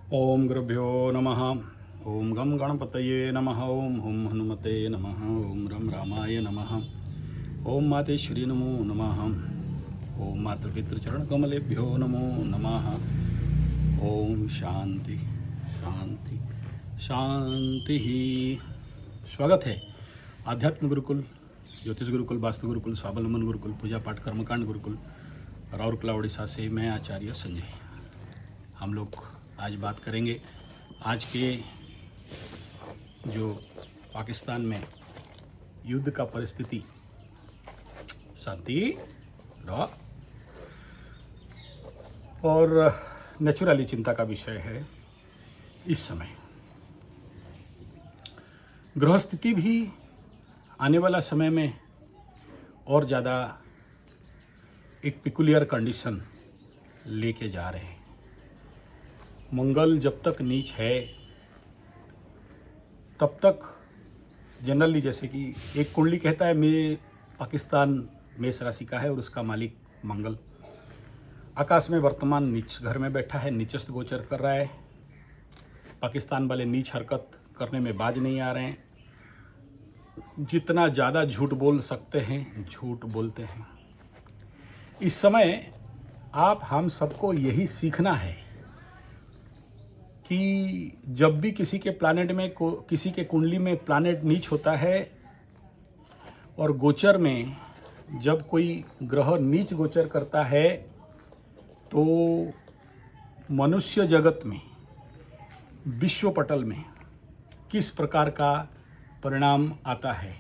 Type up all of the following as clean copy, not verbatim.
ओम गुरुभ्यो नमः। ओम गम गणपतये नमः। ओम हुम हनुमते नमः। ओम रम रामाय नमः। ओम मातेश्वरी नमो नमः। ओम मातृपितृचरण कमलेभ्यो नमो नमः। ओम शांति शांति शांति। स्वागत है आध्यात्म गुरुकुल, ज्योतिष गुरुकुल, वास्तु गुरुकुल, स्वावलंबन गुरुकुल, पूजा पाठ कर्मकांड गुरुकुल राउरकेला उड़ीसा से मैं आचार्य संजय। हम लोग आज बात करेंगे आज के जो पाकिस्तान में युद्ध का परिस्थिति, शांति लॉ और नेचुरली चिंता का विषय है। इस समय ग्रह स्थिति भी आने वाला समय में और ज़्यादा एक पिकुलियर कंडीशन लेके जा रहे हैं। मंगल जब तक नीच है तब तक जनरली, जैसे कि एक कुंडली कहता है मेरे पाकिस्तान मेष राशि का है और उसका मालिक मंगल आकाश में वर्तमान नीच घर में बैठा है, नीचस्थ गोचर कर रहा है। पाकिस्तान वाले नीच हरकत करने में बाज नहीं आ रहे हैं। जितना ज़्यादा झूठ बोल सकते हैं झूठ बोलते हैं। इस समय आप हम सबको यही सीखना है कि जब भी किसी के प्लैनेट में किसी के कुंडली में प्लैनेट नीच होता है और गोचर में जब कोई ग्रह नीच गोचर करता है तो मनुष्य जगत में, विश्व पटल में किस प्रकार का परिणाम आता है,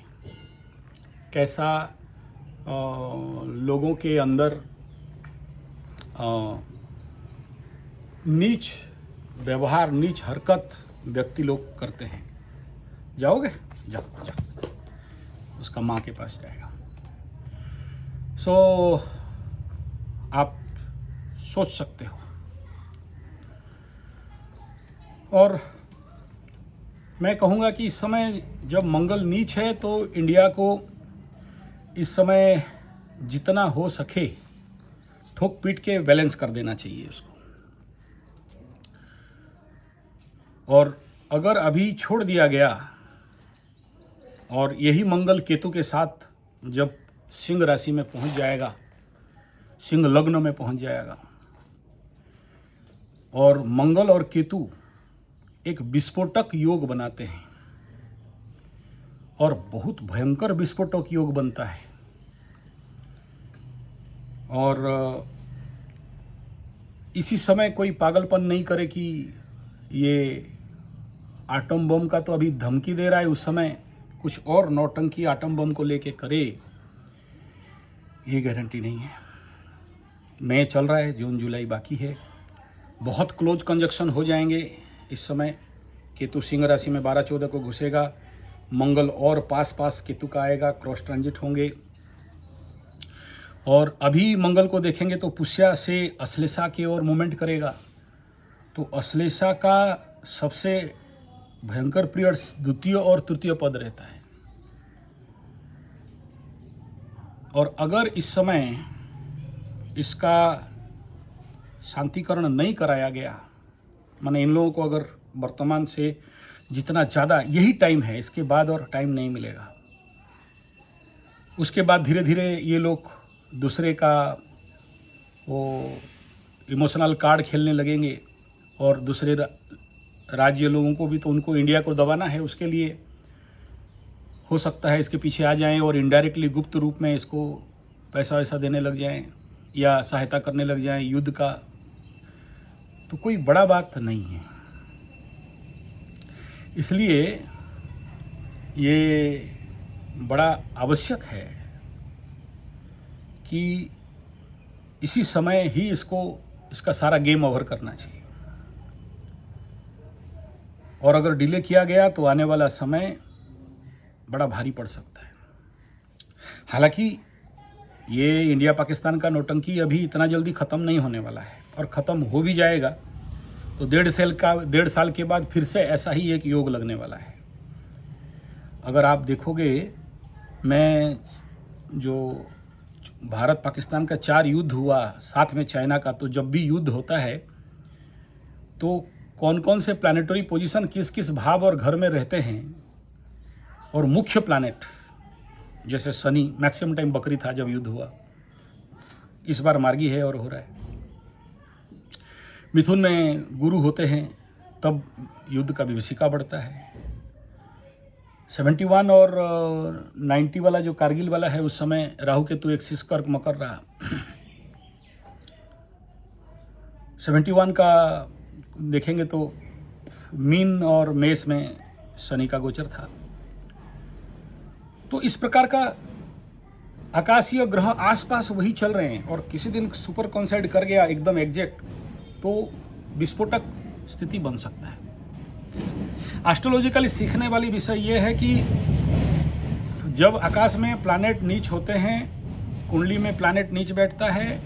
कैसा लोगों के अंदर नीच व्यवहार, नीच हरकत व्यक्ति लोग करते हैं। जाओगे? जाओ जाओ, उसका माँ के पास जाएगा। आप सोच सकते हो। और मैं कहूँगा कि इस समय जब मंगल नीच है तो इंडिया को इस समय जितना हो सके ठोक पीट के बैलेंस कर देना चाहिए उसको। और अगर अभी छोड़ दिया गया और यही मंगल केतु के साथ जब सिंह राशि में पहुंच जाएगा, सिंह लग्न में पहुंच जाएगा, और मंगल और केतु एक विस्फोटक योग बनाते हैं और बहुत भयंकर विस्फोटक योग बनता है। और इसी समय कोई पागलपन नहीं करे कि ये आटम बम का तो अभी धमकी दे रहा है, उस समय कुछ और नौटंकी आटम बम को लेके करे, ये गारंटी नहीं है। मई चल रहा है, जून जुलाई बाकी है। बहुत क्लोज कंजक्शन हो जाएंगे इस समय। केतु सिंह राशि में 12-14 को घुसेगा, मंगल और पास केतु का आएगा, क्रॉस ट्रांजिट होंगे। और अभी मंगल को देखेंगे तो पुष्या से अश्लेषा की ओर मूवमेंट करेगा। तो अश्लेषा का सबसे भयंकर पीरियड द्वितीय और तृतीय पद रहता है। और अगर इस समय इसका शांतिकरण नहीं कराया गया, माने इन लोगों को अगर वर्तमान से जितना ज़्यादा, यही टाइम है, इसके बाद और टाइम नहीं मिलेगा। उसके बाद धीरे धीरे ये लोग दूसरे का वो इमोशनल कार्ड खेलने लगेंगे और दूसरे राज्य लोगों को भी, तो उनको इंडिया को दबाना है, उसके लिए हो सकता है इसके पीछे आ जाएं और इनडायरेक्टली गुप्त रूप में इसको पैसा वैसा देने लग जाएं या सहायता करने लग जाएं युद्ध का। तो कोई बड़ा बात नहीं है। इसलिए ये बड़ा आवश्यक है कि इसी समय ही इसका सारा गेम ओवर करना चाहिए। और अगर डिले किया गया तो आने वाला समय बड़ा भारी पड़ सकता है। हालांकि ये इंडिया पाकिस्तान का नौटंकी अभी इतना जल्दी ख़त्म नहीं होने वाला है, और ख़त्म हो भी जाएगा तो 1.5 साल के बाद फिर से ऐसा ही एक योग लगने वाला है। अगर आप देखोगे, मैं जो भारत पाकिस्तान का 4 युद्ध हुआ, साथ में चाइना का, तो जब भी युद्ध होता है तो कौन कौन से प्लानिटरी पोजीशन किस किस भाव और घर में रहते हैं, और मुख्य प्लानेट जैसे शनि मैक्सिमम टाइम बकरी था जब युद्ध हुआ, इस बार मार्गी है और हो रहा है। मिथुन में गुरु होते हैं तब युद्ध का विभीषिका बढ़ता है। 71 और 90 वाला जो कारगिल वाला है, उस समय राहु केतु एक्सिस कर्क मकर रहा। 71 का देखेंगे तो मीन और मेष में शनि का गोचर था। तो इस प्रकार का आकाशीय ग्रह आसपास वही चल रहे हैं, और किसी दिन सुपर कॉन्साइड कर गया एकदम एग्जैक्ट, तो विस्फोटक स्थिति बन सकता है। एस्ट्रोलॉजिकली सीखने वाली विषय यह है कि जब आकाश में प्लैनेट नीच होते हैं, कुंडली में प्लैनेट नीच बैठता है,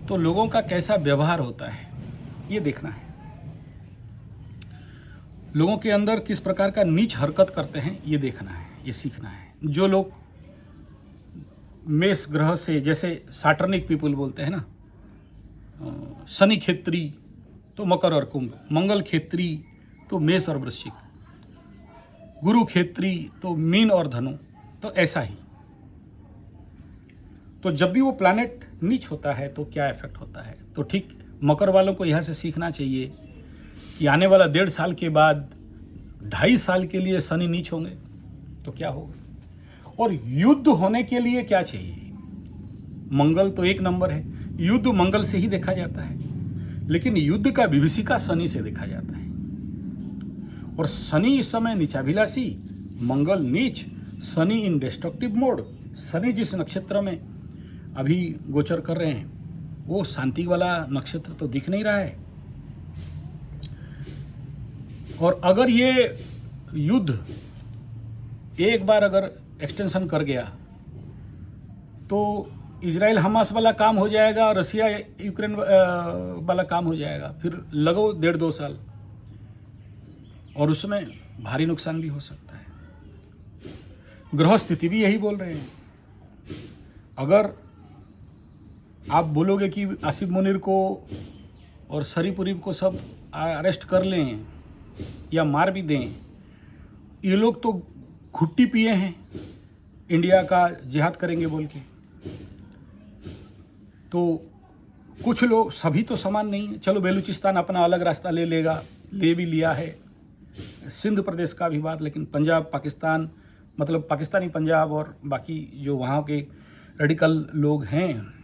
तो लोगों का कैसा व्यवहार होता है ये देखना है। लोगों के अंदर किस प्रकार का नीच हरकत करते हैं ये देखना है, ये सीखना है। जो लोग मेष ग्रह से, जैसे सैटर्निक पीपुल बोलते हैं ना, शनि क्षेत्री तो मकर और कुंभ, मंगल क्षेत्री तो मेष और वृश्चिक, गुरु क्षेत्री तो मीन और धनु, तो ऐसा ही। तो जब भी वो प्लैनेट नीच होता है तो क्या इफेक्ट होता है, तो ठीक मकर वालों को यहाँ से सीखना चाहिए कि आने वाला 1.5 साल के बाद 2.5 साल के लिए शनि नीच होंगे तो क्या होगा, और युद्ध होने के लिए क्या चाहिए। मंगल तो एक नंबर है, युद्ध मंगल से ही देखा जाता है, लेकिन युद्ध का विभीषिका शनि से देखा जाता है। और शनि इस समय नीचाभिलाषी, मंगल नीच, शनि इन डिस्ट्रक्टिव मोड। शनि जिस नक्षत्र में अभी गोचर कर रहे हैं वो शांति वाला नक्षत्र तो दिख नहीं रहा है। और अगर ये युद्ध एक बार अगर एक्सटेंशन कर गया तो इजराइल हमास वाला काम हो जाएगा, रसिया यूक्रेन वाला काम हो जाएगा, फिर लगो 1.5-2 साल, और उसमें भारी नुकसान भी हो सकता है। ग्रह स्थिति भी यही बोल रहे हैं। अगर आप बोलोगे कि आसिफ मुनीर को और शरीपुरीब को सब अरेस्ट कर लें या मार भी दें, ये लोग तो घुट्टी पिए हैं इंडिया का जिहाद करेंगे बोल के। तो कुछ लोग, सभी तो समान नहीं है। चलो बेलूचिस्तान अपना अलग रास्ता ले लेगा, ले भी लिया है, सिंध प्रदेश का भी बात, लेकिन पंजाब पाकिस्तान, मतलब पाकिस्तानी पंजाब और बाकी जो वहाँ के रेडिकल लोग हैं,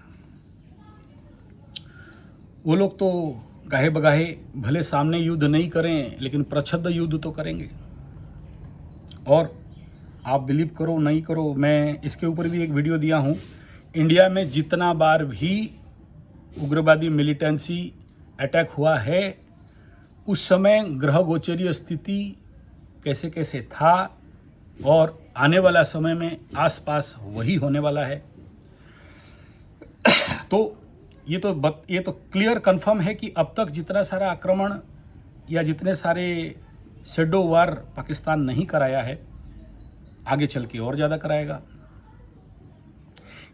वो लोग तो गाहे बगाहे भले सामने युद्ध नहीं करें लेकिन प्रच्छद युद्ध तो करेंगे। और आप बिलीव करो नहीं करो, मैं इसके ऊपर भी एक वीडियो दिया हूँ। इंडिया में जितना बार भी उग्रवादी मिलिटेंसी अटैक हुआ है, उस समय ग्रह गोचरीय स्थिति कैसे कैसे था, और आने वाला समय में आसपास वही होने वाला है। तो ये तो क्लियर कंफर्म है कि अब तक जितना सारा आक्रमण या जितने सारे शेडो वार पाकिस्तान नहीं कराया है, आगे चल के और ज़्यादा कराएगा।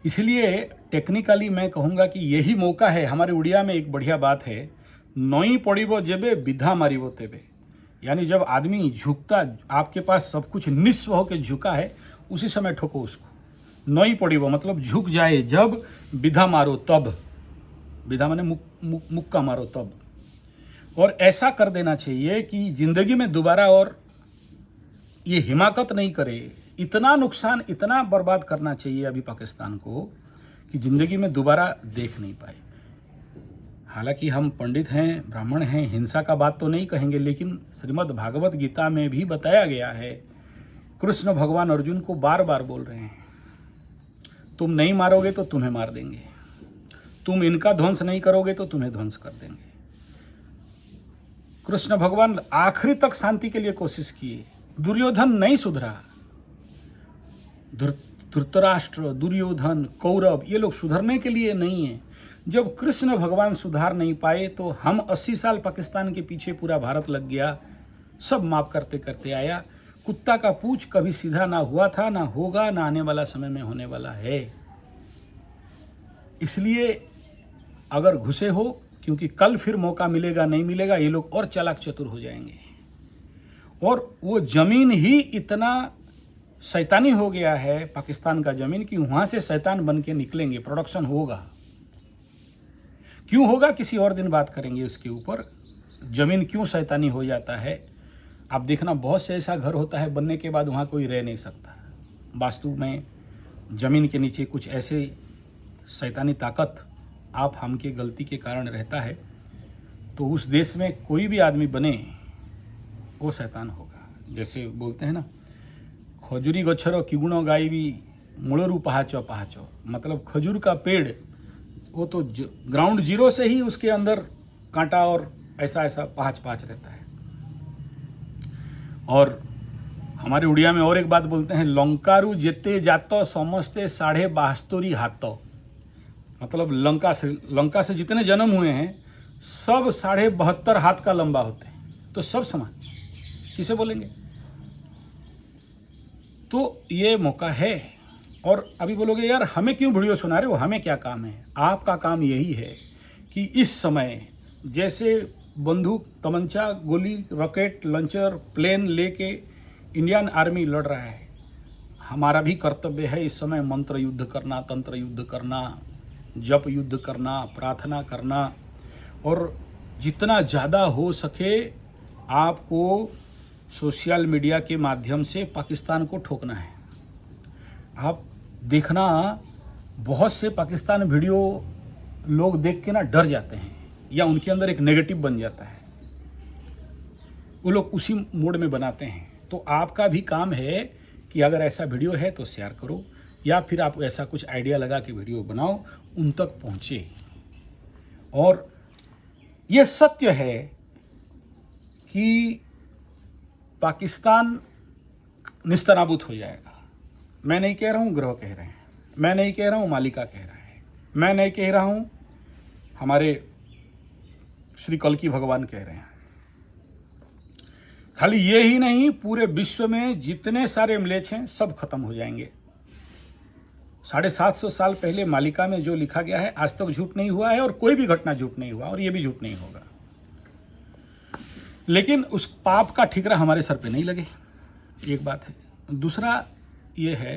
इसलिए टेक्निकली मैं कहूँगा कि यही मौका है। हमारे उड़िया में एक बढ़िया बात है, नई पड़िबो जेबे विधा मारिबो तेबे, यानी जब आदमी झुकता, आपके पास सब कुछ निस्व होकर झुका है, उसी समय ठोको उसको। नई पड़िबो मतलब झुक जाए जब, विधा मारो तब, विधा माने मुक्का मारो तब। और ऐसा कर देना चाहिए कि ज़िंदगी में दोबारा और ये हिमाकत नहीं करे। इतना नुकसान, इतना बर्बाद करना चाहिए अभी पाकिस्तान को कि ज़िंदगी में दोबारा देख नहीं पाए। हालांकि हम पंडित हैं, ब्राह्मण हैं, हिंसा का बात तो नहीं कहेंगे, लेकिन श्रीमद् भागवत गीता में भी बताया गया है, कृष्ण भगवान अर्जुन को बार बार बोल रहे हैं, तुम नहीं मारोगे तो तुम्हें मार देंगे, तुम इनका ध्वंस नहीं करोगे तो तुम्हें ध्वंस कर देंगे। कृष्ण भगवान आखिरी तक शांति के लिए कोशिश किए, दुर्योधन नहीं सुधरा। धृतराष्ट्र, दुर्योधन, कौरव, ये लोग सुधरने के लिए नहीं है। जब कृष्ण भगवान सुधार नहीं पाए तो हम 80 साल पाकिस्तान के पीछे पूरा भारत लग गया, सब माफ करते करते आया। कुत्ता का पूंछ कभी सीधा ना हुआ था, ना होगा, ना आने वाला समय में होने वाला है। इसलिए अगर घुसे हो क्योंकि कल फिर मौका मिलेगा नहीं मिलेगा, ये लोग और चालाक चतुर हो जाएंगे। और वो ज़मीन ही इतना शैतानी हो गया है पाकिस्तान का ज़मीन कि वहाँ से शैतान बन के निकलेंगे, प्रोडक्शन होगा। क्यों होगा किसी और दिन बात करेंगे उसके ऊपर, ज़मीन क्यों शैतानी हो जाता है। आप देखना बहुत से ऐसा घर होता है बनने के बाद वहाँ कोई रह नहीं सकता। वास्तु में ज़मीन के नीचे कुछ ऐसे शैतानी ताकत आप हम के गलती के कारण रहता है, तो उस देश में कोई भी आदमी बने वो शैतान होगा। जैसे बोलते हैं ना, खजूरी गच्छर किगुणो गायबी मूलरू पहाचो पहाचो, मतलब खजूर का पेड़ वो तो ग्राउंड जीरो से ही उसके अंदर कांटा और ऐसा ऐसा पहाच पहाच रहता है। और हमारे उड़िया में और एक बात बोलते हैं, लंकारु जेते जातो समझते 72.5 हाथ, मतलब लंका से जितने जन्म हुए हैं सब 72.5 हाथ का लंबा होते हैं। तो सब समान किसे बोलेंगे। तो ये मौका है। और अभी बोलोगे यार हमें क्यों वीडियो सुना रहे हो, हमें क्या काम है। आपका काम यही है कि इस समय जैसे बंदूक, तमंचा, गोली, रॉकेट लॉन्चर, प्लेन लेके इंडियन आर्मी लड़ रहा है, हमारा भी कर्तव्य है इस समय मंत्र युद्ध करना, तंत्र युद्ध करना, जप युद्ध करना, प्रार्थना करना। और जितना ज़्यादा हो सके आपको सोशल मीडिया के माध्यम से पाकिस्तान को ठोकना है। आप देखना बहुत से पाकिस्तान वीडियो लोग देख के ना डर जाते हैं या उनके अंदर एक नेगेटिव बन जाता है, वो लोग उसी मोड में बनाते हैं। तो आपका भी काम है कि अगर ऐसा वीडियो है तो शेयर करो, या फिर आप ऐसा कुछ आइडिया लगा के वीडियो बनाओ, उन तक पहुँचे। और ये सत्य है कि पाकिस्तान निस्तनाबूद हो जाएगा। मैं नहीं कह रहा हूँ, ग्रह कह रहे हैं। मैं नहीं कह रहा हूँ, मालिका कह रहा है। मैं नहीं कह रहा हूँ, हमारे श्री कल्कि भगवान कह रहे हैं। खाली ये ही नहीं, पूरे विश्व में जितने सारे म्लेच्छ हैं सब खत्म हो जाएंगे। 750 साल पहले मालिका में जो लिखा गया है आज तक झूठ नहीं हुआ है, और कोई भी घटना झूठ नहीं हुआ, और ये भी झूठ नहीं होगा। लेकिन उस पाप का ठिकरा हमारे सर पे नहीं लगे, एक बात है। दूसरा ये है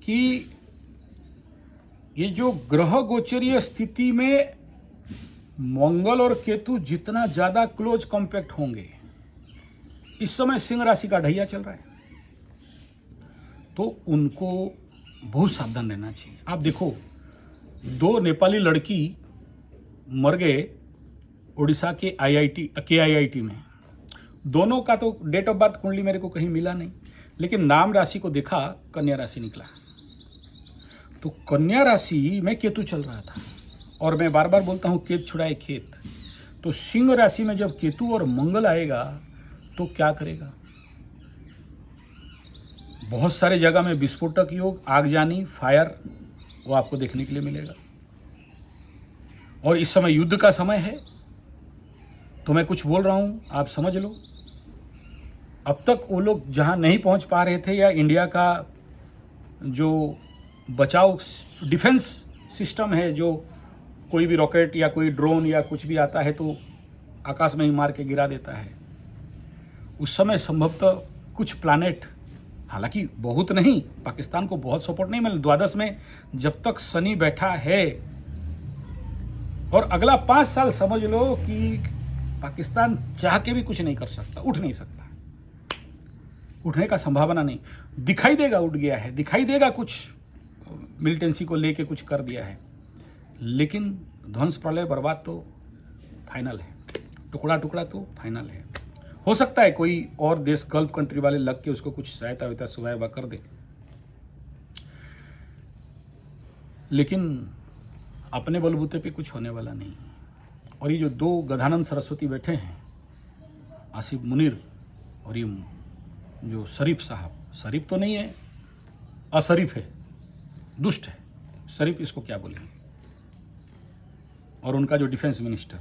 कि ये जो ग्रह गोचरीय स्थिति में मंगल और केतु जितना ज़्यादा क्लोज कॉम्पैक्ट होंगे, इस समय सिंह राशि का ढैया चल रहा है, तो उनको बहुत सावधान रहना चाहिए। आप देखो, 2 नेपाली लड़की मर गए उड़ीसा के KIIT में। दोनों का तो डेट ऑफ बर्थ कुंडली मेरे को कहीं मिला नहीं, लेकिन नाम राशि को देखा, कन्या राशि निकला। तो कन्या राशि में केतु चल रहा था, और मैं बार बार बोलता हूँ केत छुड़ाए खेत। तो सिंह राशि में जब केतु और मंगल आएगा तो क्या करेगा। बहुत सारे जगह में विस्फोटक योग, आगजनी, फायर, वो आपको देखने के लिए मिलेगा। और इस समय युद्ध का समय है, तो मैं कुछ बोल रहा हूँ आप समझ लो। अब तक वो लोग जहाँ नहीं पहुँच पा रहे थे, या इंडिया का जो बचाव डिफेंस सिस्टम है, जो कोई भी रॉकेट या कोई ड्रोन या कुछ भी आता है तो आकाश में ही मार के गिरा देता है, उस समय संभवतः कुछ प्लैनेट, हालांकि बहुत नहीं, पाकिस्तान को बहुत सपोर्ट नहीं मिला। द्वादश में जब तक शनि बैठा है, और अगला 5 साल समझ लो कि पाकिस्तान चाह के भी कुछ नहीं कर सकता, उठ नहीं सकता, उठने का संभावना नहीं। दिखाई देगा उठ गया है, दिखाई देगा कुछ मिलिटेंसी को लेके कुछ कर दिया है, लेकिन ध्वंस, प्रलय, बर्बाद तो फाइनल है, टुकड़ा टुकड़ा तो फाइनल है। हो सकता है कोई और देश, गल्फ कंट्री वाले लग के उसको कुछ सहायता वैता सुबह कर दे, लेकिन अपने बलबूते पे कुछ होने वाला नहीं। और ये जो 2 गधानंद सरस्वती बैठे हैं, आसिफ मुनीर और ये जो शरीफ साहब, शरीफ तो नहीं है, अशरीफ है, दुष्ट है, शरीफ इसको क्या बोलेंगे, और उनका जो डिफेंस मिनिस्टर,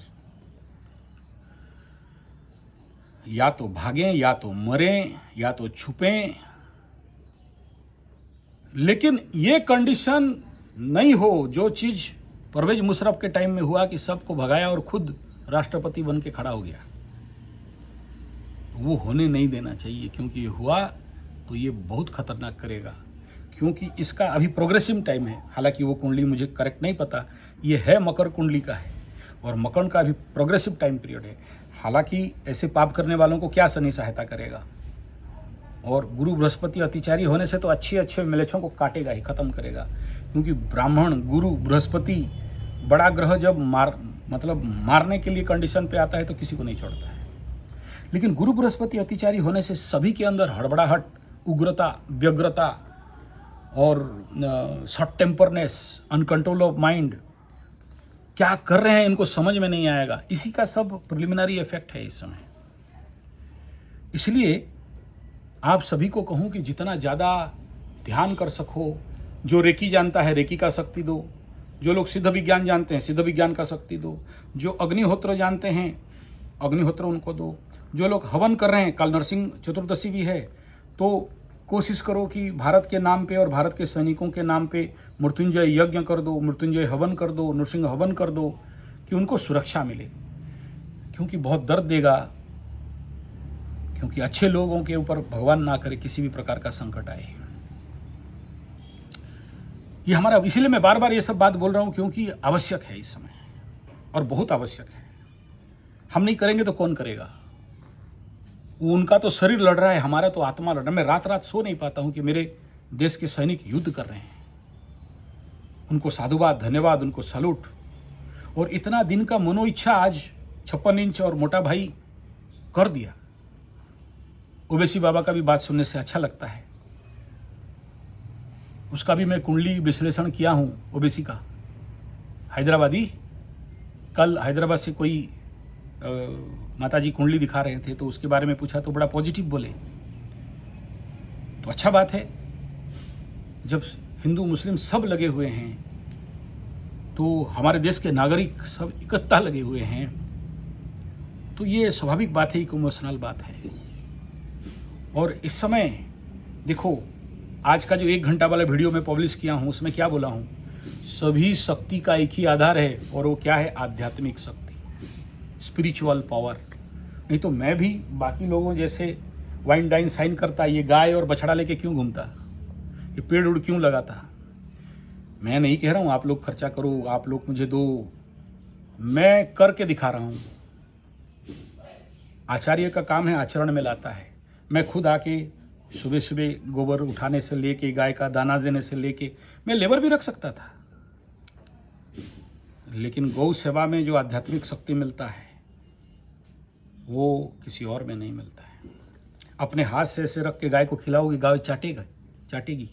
या तो भागें, या तो मरें, या तो छुपें, लेकिन ये कंडीशन नहीं हो जो चीज़ परवेज मुशर्रफ के टाइम में हुआ कि सबको भगाया और खुद राष्ट्रपति बन के खड़ा हो गया। वो होने नहीं देना चाहिए, क्योंकि हुआ तो ये बहुत खतरनाक करेगा, क्योंकि इसका अभी प्रोग्रेसिव टाइम है। हालांकि वो कुंडली मुझे करेक्ट नहीं पता, ये है मकर कुंडली का है और मकर का अभी प्रोग्रेसिव टाइम पीरियड है। हालांकि ऐसे पाप करने वालों को क्या शनि सहायता करेगा, और गुरु बृहस्पति अतिचारी होने से तो अच्छे अच्छे मिलेच्छों को काटेगा ही, खत्म करेगा। क्योंकि ब्राह्मण गुरु बृहस्पति बड़ा ग्रह जब मारने के लिए कंडीशन पे आता है तो किसी को नहीं छोड़ता है। लेकिन गुरु बृहस्पति अतिचारी होने से सभी के अंदर हड़बड़ाहट, उग्रता, व्यग्रता और शॉर्ट टेम्परनेस, अनकंट्रोल ऑफ माइंड, क्या कर रहे हैं इनको समझ में नहीं आएगा। इसी का सब प्रिलिमिनरी इफेक्ट है इस समय। इसलिए आप सभी को कहूँ कि जितना ज़्यादा ध्यान कर सको, जो रेकी जानता है रेकी का शक्ति दो, जो लोग सिद्ध विज्ञान जानते हैं सिद्ध विज्ञान का शक्ति दो, जो अग्निहोत्र जानते हैं अग्निहोत्र उनको दो, जो लोग हवन कर रहे हैं, कल नरसिंह चतुर्दशी भी है, तो कोशिश करो कि भारत के नाम पे और भारत के सैनिकों के नाम पे मृत्युंजय यज्ञ कर दो, मृत्युंजय हवन कर दो, नृसिंह हवन कर दो, कि उनको सुरक्षा मिले। क्योंकि बहुत दर्द देगा, क्योंकि अच्छे लोगों के ऊपर भगवान ना करे किसी भी प्रकार का संकट आए। ये हमारा, इसीलिए मैं बार बार ये सब बात बोल रहा हूँ, क्योंकि आवश्यक है इस समय और बहुत आवश्यक है। हम नहीं करेंगे तो कौन करेगा? उनका तो शरीर लड़ रहा है, हमारा तो आत्मा लड़ रहा है। मैं रात रात सो नहीं पाता हूँ कि मेरे देश के सैनिक युद्ध कर रहे हैं। उनको साधुवाद, धन्यवाद, उनको सलूट। और इतना दिन का मनो इच्छा आज 56 इंच और मोटा भाई कर दिया। ओवैसी बाबा का भी बात सुनने से अच्छा लगता है। उसका भी मैं कुंडली विश्लेषण किया हूँ, ओवैसी का, हैदराबादी। कल हैदराबाद से कोई माताजी कुंडली दिखा रहे थे, तो उसके बारे में पूछा तो बड़ा पॉजिटिव बोले। तो अच्छा बात है, जब हिंदू मुस्लिम सब लगे हुए हैं, तो हमारे देश के नागरिक सब इकट्ठा लगे हुए हैं, तो ये स्वाभाविक बात है, इमोशनल बात है। और इस समय देखो, आज का जो 1 घंटा वाला वीडियो मैं पब्लिश किया हूँ, उसमें क्या बोला हूँ? सभी शक्ति का एक ही आधार है, और वो क्या है? आध्यात्मिक शक्ति, स्पिरिचुअल पावर। नहीं तो मैं भी बाकी लोगों जैसे वाइन डाइन साइन करता, ये गाय और बछड़ा लेके क्यों घूमता, ये पेड़ उड़ क्यों लगाता? मैं नहीं कह रहा हूँ आप लोग खर्चा करो, आप लोग मुझे दो, मैं करके दिखा रहा हूँ। आचार्य का काम है आचरण में लाता है। मैं खुद आके सुबह सुबह गोबर उठाने से लेके, गाय का दाना देने से लेके, मैं लेबर भी रख सकता था, लेकिन गौ सेवा में जो आध्यात्मिक शक्ति मिलता है वो किसी और में नहीं मिलता है। अपने हाथ से ऐसे रख के गाय को खिलाओगे, गाय चाटेगी।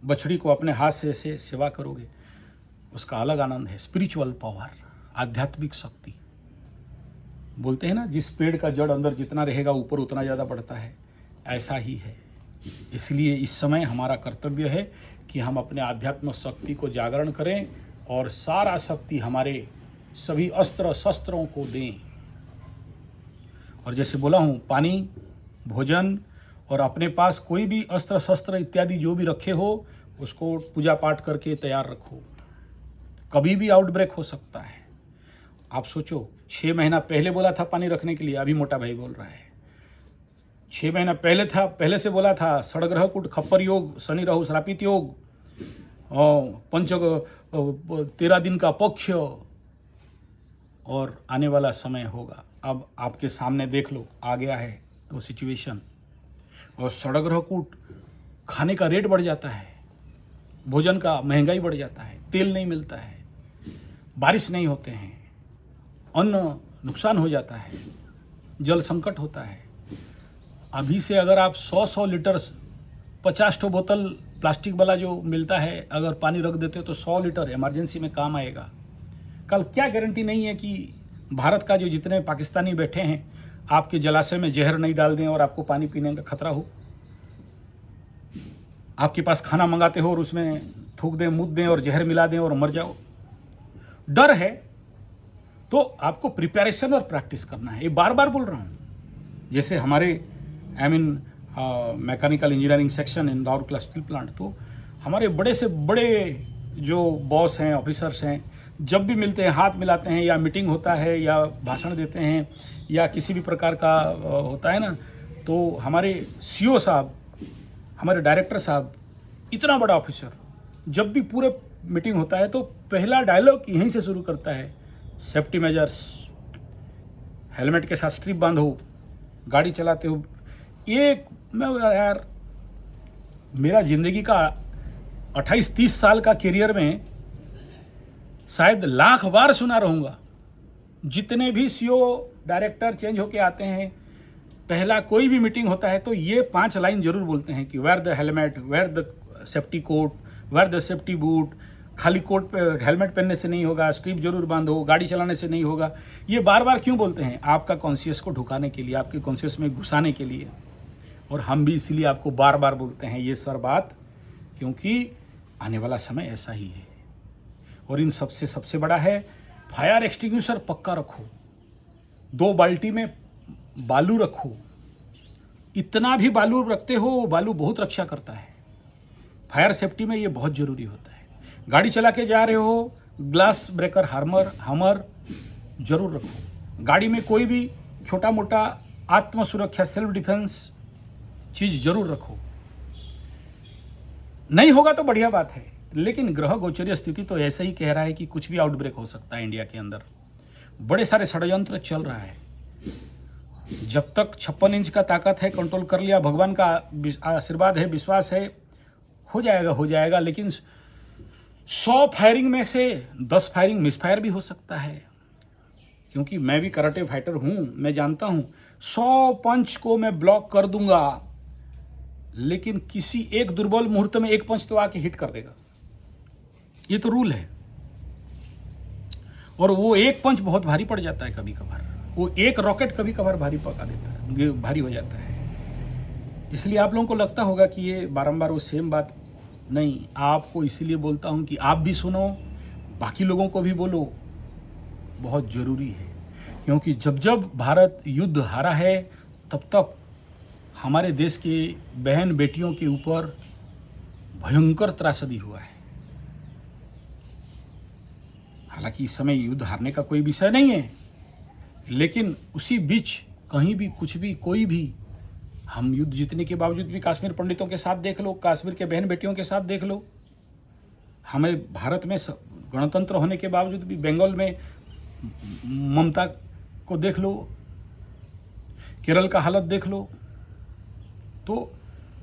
बछड़ी को अपने हाथ से ऐसे सेवा करोगे, उसका अलग आनंद है। स्पिरिचुअल पावर, आध्यात्मिक शक्ति। बोलते हैं ना, जिस पेड़ का जड़ अंदर जितना रहेगा ऊपर उतना ज़्यादा बढ़ता है, ऐसा ही है। इसलिए इस समय हमारा कर्तव्य है कि हम अपने आध्यात्मिक शक्ति को जागरण करें और सारा शक्ति हमारे सभी अस्त्र शस्त्रों को दें। और जैसे बोला हूँ, पानी, भोजन और अपने पास कोई भी अस्त्र शस्त्र इत्यादि जो भी रखे हो, उसको पूजा पाठ करके तैयार रखो। कभी भी आउटब्रेक हो सकता है। आप सोचो, 6 महीना पहले बोला था पानी रखने के लिए, अभी मोटा भाई बोल रहा है। 6 महीना पहले से बोला था षडग्रह कूट, खप्पर योग, शनि राहु श्रापित योग, 13 दिन का पक्ष, और आने वाला समय होगा। अब आपके सामने देख लो, आ गया है तो सिचुएशन। और षडग्रह कूट, खाने का रेट बढ़ जाता है, भोजन का महंगाई बढ़ जाता है, तेल नहीं मिलता है, बारिश नहीं होते हैं, अन्न नुकसान हो जाता है, जल संकट होता है। अभी से अगर आप 100 लीटर 50 ठो बोतल प्लास्टिक वाला जो मिलता है, अगर पानी रख देते हो तो 100 लीटर इमरजेंसी में काम आएगा। कल क्या गारंटी नहीं है कि भारत का जो जितने पाकिस्तानी बैठे हैं आपके जलाशय में जहर नहीं डाल दें और आपको पानी पीने का खतरा हो। आपके पास खाना मंगाते हो और उसमें थूक दें, मुद दें और जहर मिला दें और मर जाओ। डर है तो आपको प्रिपरेशन और प्रैक्टिस करना है। ये बार बार बोल रहा हूँ। जैसे हमारे mechanical engineering section in Rourkela steel plant, तो हमारे बड़े से बड़े जो बॉस हैं, ऑफिसर्स हैं, जब भी मिलते हैं हाथ मिलाते हैं, या मीटिंग होता है या भाषण देते हैं या किसी भी प्रकार का होता है ना, तो हमारे सीईओ साहब, हमारे डायरेक्टर साहब, इतना बड़ा ऑफिसर, जब भी पूरे मीटिंग होता है तो पहला डायलॉग यहीं से शुरू करता है, सेफ्टी मेजर्स, हेलमेट के साथ स्ट्रिप बांधो, गाड़ी चलाते हो। ये मैं यार, मेरा ज़िंदगी का 28-30 साल का करियर में शायद लाख बार सुना रहूँगा। जितने भी सीईओ डायरेक्टर चेंज होके आते हैं, पहला कोई भी मीटिंग होता है तो ये 5 लाइन जरूर बोलते हैं कि wear the helmet, wear the safety coat, wear the safety boot. खाली कोट पे हेलमेट पहनने से नहीं होगा, स्ट्रिप जरूर बांधो, गाड़ी चलाने से नहीं होगा। ये बार बार क्यों बोलते हैं? आपका कॉन्शियस को ढुकाने के लिए, आपके कॉन्शियस में घुसाने के लिए। और हम भी इसीलिए आपको बार बार बोलते हैं ये सर बात, क्योंकि आने वाला समय ऐसा ही है। और इन सबसे बड़ा है, फायर एक्सटिंग्विशर पक्का रखो, 2 बाल्टी में बालू रखो। इतना भी बालू रखते हो, बालू बहुत रक्षा करता है। फायर सेफ्टी में ये बहुत ज़रूरी होता है। गाड़ी चला के जा रहे हो, ग्लास ब्रेकर हमर जरूर रखो। गाड़ी में कोई भी छोटा मोटा आत्म सुरक्षा, सेल्फ डिफेंस चीज़ जरूर रखो। नहीं होगा तो बढ़िया बात है, लेकिन ग्रह गोचरीय स्थिति तो ऐसा ही कह रहा है कि कुछ भी आउटब्रेक हो सकता है इंडिया के अंदर। बड़े सारे षड्यंत्र चल रहा है। जब तक 56 इंच का ताकत है, कंट्रोल कर लिया, भगवान का आशीर्वाद है, विश्वास है, हो जाएगा। लेकिन 100 फायरिंग में से 10 फायरिंग मिसफायर भी हो सकता है, क्योंकि मैं भी कराटे फाइटर हूं। मैं जानता हूं 100 पंच को मैं ब्लॉक कर दूंगा, लेकिन किसी एक दुर्बल मुहूर्त में एक पंच तो आके हिट कर देगा। ये तो रूल है। और वो एक पंच बहुत भारी पड़ जाता है कभी कभार। वो एक रॉकेट कभी कभार भारी पका देता है, भारी हो जाता है। इसलिए आप लोगों को लगता होगा कि ये बारंबार वो सेम बात नहीं। आपको इसीलिए बोलता हूँ कि आप भी सुनो, बाकी लोगों को भी बोलो, बहुत ज़रूरी है। क्योंकि जब जब भारत युद्ध हारा है, तब तक हमारे देश के बहन बेटियों के ऊपर भयंकर त्रासदी हुआ है। हालांकि इस समय युद्ध हारने का कोई विषय नहीं है, लेकिन उसी बीच कहीं भी कुछ भी कोई भी, हम युद्ध जीतने के बावजूद भी कश्मीर पंडितों के साथ देख लो, कश्मीर के बहन बेटियों के साथ देख लो, हमें भारत में गणतंत्र होने के बावजूद भी बंगाल में ममता को देख लो, केरल का हालत देख लो। तो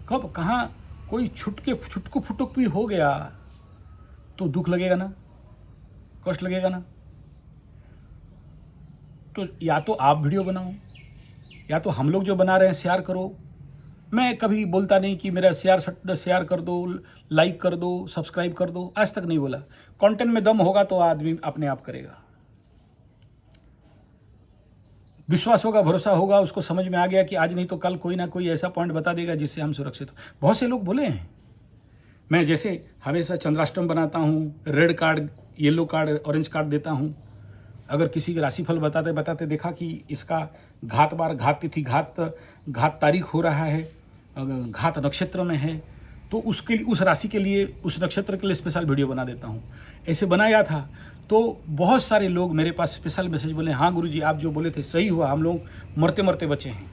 कब कहाँ कोई छुटकू फुटुक भी हो गया तो दुख लगेगा ना, कष्ट लगेगा ना। तो या तो आप वीडियो बनाओ, या तो हम लोग जो बना रहे हैं शेयर करो। मैं कभी बोलता नहीं कि मेरा शेयर कर दो, लाइक कर दो, सब्सक्राइब कर दो, आज तक नहीं बोला। कंटेंट में दम होगा तो आदमी अपने आप करेगा। विश्वास होगा, भरोसा होगा, उसको समझ में आ गया कि आज नहीं तो कल कोई ना कोई ऐसा पॉइंट बता देगा जिससे हम सुरक्षित हो। बहुत से लोग बोले हैं, मैं जैसे हमेशा चंद्राष्टम बनाता हूँ, red card, yellow card, orange card देता हूँ। अगर किसी के राशिफल बताते बताते देखा कि इसका घात बार, घात तिथि, घात तारीख हो रहा है, घात नक्षत्र में है, तो उसके लिए, उस राशि के लिए, उस नक्षत्र के लिए स्पेशल वीडियो बना देता हूँ। ऐसे बनाया था तो बहुत सारे लोग मेरे पास स्पेशल मैसेज बोले, हाँ गुरुजी आप जो बोले थे सही हुआ, हम लोग मरते मरते बचे हैं।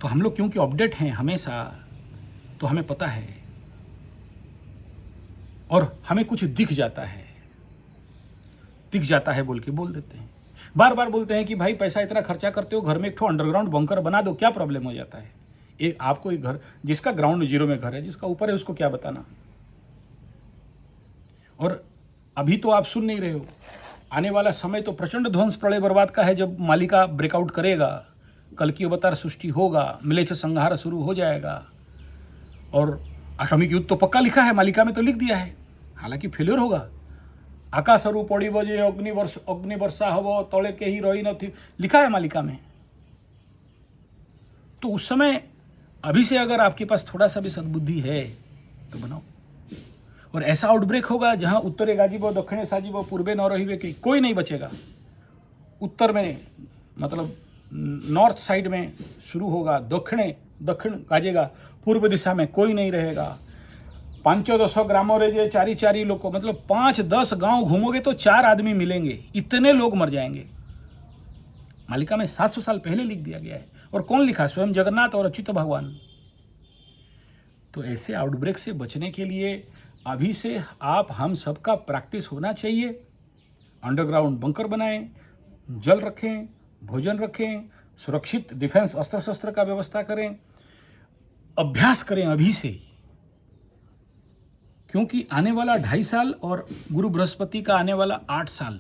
तो हम लोग क्योंकि अपडेट हैं हमेशा, तो हमें पता है और हमें कुछ दिख जाता है बोल के बोल देते हैं। बार बार बोलते हैं कि भाई पैसा इतना खर्चा करते हो, घर में एक ठो अंडरग्राउंड बंकर बना दो, क्या प्रॉब्लम हो जाता है। आपको एक घर, जिसका ग्राउंड जीरो में घर है, जिसका ऊपर है, उसको क्या बताना। और अभी तो आप सुन नहीं रहे हो, आने वाला समय तो प्रचंड ध्वंस प्रलय बर्बाद का है। जब मालिका ब्रेकआउट करेगा, कल की अवतार सृष्टि होगा, मिलेच्छ संहार शुरू हो जाएगा। और एटॉमिक युद्ध तो पक्का लिखा है, मालिका में तो लिख दिया है, हालांकि फेल्योर होगा। आकाशरू पड़िब जे अग्नि वर्षा हब तले के ही रही न थी, लिखा है मालिका में। तो उस समय अभी से अगर आपके पास थोड़ा सा भी सद्बुद्धि है तो बनाओ। और ऐसा आउटब्रेक होगा जहां उत्तरे गाजीब, दक्षिणे साजीब, पूर्वे न रहिबे, कि कोई नहीं बचेगा। उत्तर में मतलब नॉर्थ साइड में शुरू होगा, दक्षिण गाजेगा, पूर्व दिशा में कोई नहीं रहेगा। 500 ग्रामों रे जे चारी चारी लोग को, मतलब 5-10 गांव घूमोगे तो 4 आदमी मिलेंगे, इतने लोग मर जाएंगे। मालिका में 700 साल पहले लिख दिया गया है। और कौन लिखा? स्वयं जगन्नाथ और अच्युत भगवान। तो ऐसे आउटब्रेक से बचने के लिए अभी से आप हम सबका प्रैक्टिस होना चाहिए। अंडरग्राउंड बंकर बनाएं, जल रखें, भोजन रखें, सुरक्षित डिफेंस अस्त्र शस्त्र का व्यवस्था करें, अभ्यास करें अभी से, क्योंकि आने वाला 2.5 साल और गुरु बृहस्पति का आने वाला 8 साल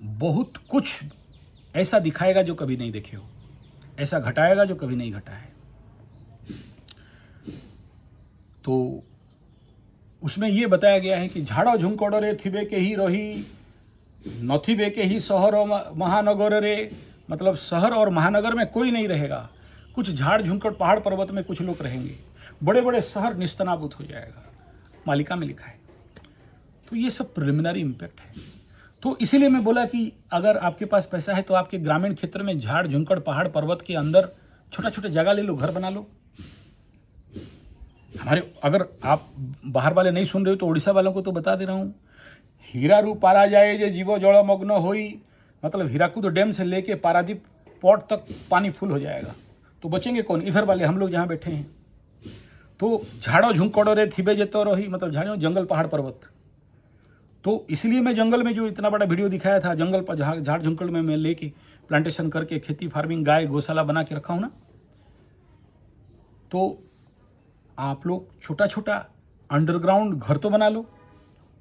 बहुत कुछ ऐसा दिखाएगा जो कभी नहीं देखे हो, ऐसा घटाएगा जो कभी नहीं घटा है। तो उसमें ये बताया गया है कि झाड़ो झुंकोड़ो रे थिबे के ही रही, नथिबे के ही शहर और महानगर रे, मतलब शहर और महानगर में कोई नहीं रहेगा, कुछ झाड़ झुंकड़ पहाड़ पर्वत में कुछ लोग रहेंगे, बड़े बड़े शहर निस्तनाबूत हो जाएगा। मालिका में लिखा है। तो ये सब प्रिलिमिनरी इम्पैक्ट है। तो इसीलिए मैं बोला कि अगर आपके पास पैसा है तो आपके ग्रामीण क्षेत्र में झाड़ झुंकड़ पहाड़ पर्वत के अंदर छोटा छोटा जगह ले लो, घर बना लो। हमारे, अगर आप बाहर वाले नहीं सुन रहे हो तो उड़ीसा वालों को तो बता दे रहा हूँ, हीरारू पारा जाए जे जीवो जड़ मग्न होई, मतलब हीराकुद डैम से लेके पारादीप पोर्ट तक पानी फुल हो जाएगा। तो बचेंगे कौन? इधर वाले हम लोग जहाँ बैठे हैं। तो झाड़ो झुंकोड़ो रे थिबे जेतो रही, मतलब झाड़ियों जंगल पहाड़ पर्वत। तो इसलिए मैं जंगल में जो इतना बड़ा वीडियो दिखाया था, जंगल पर झाड़ झुंकड़ में मैं लेके प्लांटेशन करके खेती फार्मिंग गाय गौशाला बना के रखा हूँ ना। तो आप लोग छोटा छोटा अंडरग्राउंड घर तो बना लो,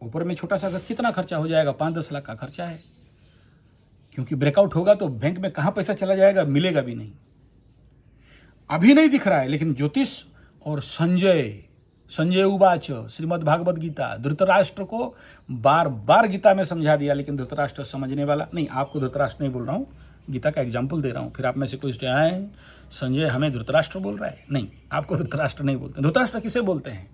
ऊपर में छोटा सा घर, कितना खर्चा हो जाएगा? 5-10 लाख का खर्चा है, क्योंकि ब्रेकआउट होगा तो बैंक में कहाँ पैसा चला जाएगा, मिलेगा भी नहीं। अभी नहीं दिख रहा है, लेकिन ज्योतिष और संजय उवाच श्रीमद् भागवत गीता, धृतराष्ट्र को बार बार गीता में समझा दिया, लेकिन धृतराष्ट्र समझने वाला नहीं। आपको धृतराष्ट्र नहीं बोल रहा हूँ, गीता का एग्जाम्पल दे रहा हूँ। फिर आप में से कोई आए, संजय हमें धृतराष्ट्र बोल रहा है। नहीं, आपको धृतराष्ट्र नहीं बोलते। धृतराष्ट्र किसे बोलते हैं?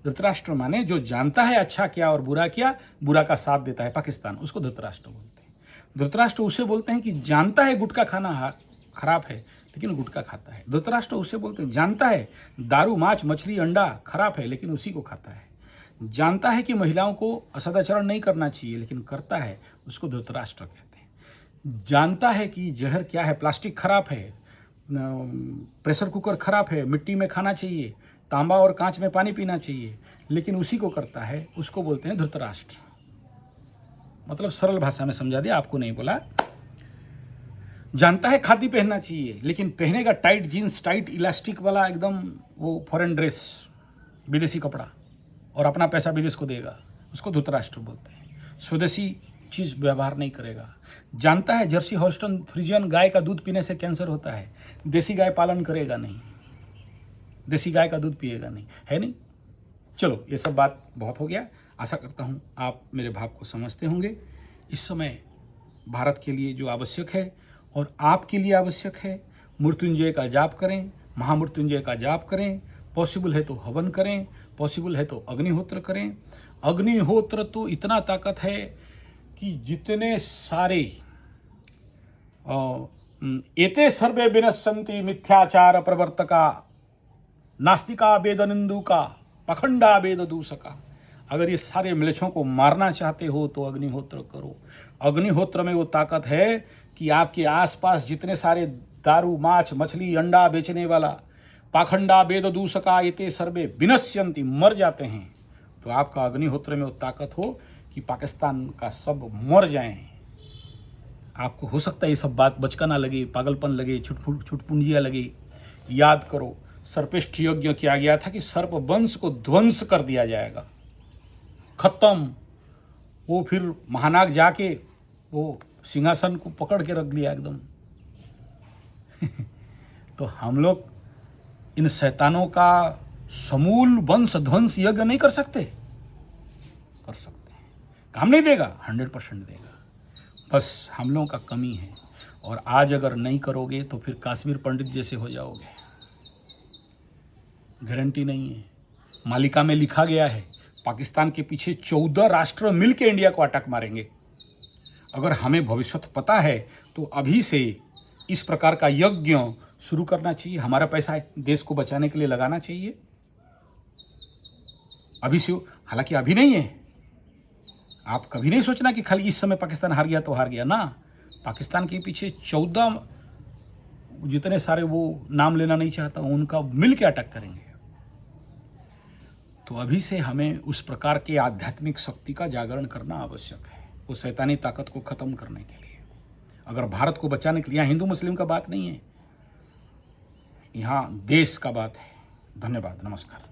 धृतराष्ट्र माने जो जानता है अच्छा क्या और बुरा क्या, बुरा का साथ देता है, पाकिस्तान, उसको धृतराष्ट्र बोलते हैं। धृतराष्ट्र उसे बोलते हैं कि जानता है गुटखा खाना खराब है लेकिन गुटखा खाता है। धृतराष्ट्र उसे बोलते हैं जानता है दारू मांस मछली अंडा खराब है लेकिन उसी को खाता है। जानता है कि महिलाओं को असदाचरण नहीं करना चाहिए लेकिन करता है, उसको धृतराष्ट्र कहते हैं। जानता है कि जहर क्या है, प्लास्टिक खराब है, प्रेशर कुकर खराब है, मिट्टी में खाना चाहिए, तांबा और कांच में पानी पीना चाहिए, लेकिन उसी को करता है, उसको बोलते हैं धृतराष्ट्र। मतलब सरल भाषा में समझा दिया, आपको नहीं बोला। जानता है खादी पहनना चाहिए लेकिन पहनेगा टाइट जीन्स, टाइट इलास्टिक वाला एकदम वो फॉरेन ड्रेस, विदेशी कपड़ा, और अपना पैसा विदेश को देगा, उसको धृतराष्ट्र बोलते हैं। स्वदेशी चीज़ व्यवहार नहीं करेगा। जानता है जर्सी हॉल्स्टन फ्रीजियन गाय का दूध पीने से कैंसर होता है, देसी गाय पालन करेगा नहीं, देसी गाय का दूध पिएगा नहीं, है नहीं। चलो, ये सब बात बहुत हो गया। आशा करता हूँ आप मेरे भाव को समझते होंगे। इस समय भारत के लिए जो आवश्यक है और आपके लिए आवश्यक है, मृत्युंजय का जाप करें, महामृत्युंजय का जाप करें, पॉसिबल है तो हवन करें, पॉसिबल है तो अग्निहोत्र करें। अग्निहोत्र तो इतना ताकत है कि जितने सारे एते सर्वे विनश्यन्ति मिथ्याचार प्रवर्तका, नास्तिका वेद निंदुका, पखंडा वेद दूषका, अगर ये सारे म्लेच्छों को मारना चाहते हो तो अग्निहोत्र करो। अग्निहोत्र में वो ताकत है कि आपके आसपास जितने सारे दारू माछ मछली अंडा बेचने वाला, पाखंडा वेद दूषका एते सर्वे विनश्यन्ति, मर जाते हैं, तो आपका अग्निहोत्र में वो ताकत हो कि पाकिस्तान का सब मर जाएं। आपको हो सकता है ये सब बात बचकाना लगे, पागलपन लगे, छुटपुंजिया लगे। याद करो, सर्पेष्ठ यज्ञ किया गया था कि सर्प वंश को ध्वंस कर दिया जाएगा, खत्म। वो फिर महानाग जाके वो सिंहासन को पकड़ के रख लिया एकदम। तो हम लोग इन शैतानों का समूल वंश ध्वंस यज्ञ नहीं कर सकते? कर सकते हैं। काम नहीं देगा? 100% देगा। बस हम लोगों का कमी है, और आज अगर नहीं करोगे तो फिर काश्मीर पंडित जैसे हो जाओगे, गारंटी नहीं है। मालिका में लिखा गया है पाकिस्तान के पीछे 14 राष्ट्र मिलकर इंडिया को अटैक मारेंगे। अगर हमें भविष्य पता है तो अभी से इस प्रकार का यज्ञ शुरू करना चाहिए। हमारा पैसा देश को बचाने के लिए लगाना चाहिए। अभी से, हालांकि अभी नहीं है। आप कभी नहीं सोचना कि खाली इस समय पाकिस्तान हार गया तो हार गया ना। पाकिस्तान के पीछे 14 जितने सारे, वो नाम लेना नहीं चाहता, उनका मिल के अटैक करेंगे। तो अभी से हमें उस प्रकार के आध्यात्मिक शक्ति का जागरण करना आवश्यक है, वो शैतानी ताकत को खत्म करने के लिए। अगर भारत को बचाने के लिए, यहाँ हिंदू मुस्लिम का बात नहीं है, यहाँ देश का बात है। धन्यवाद, नमस्कार।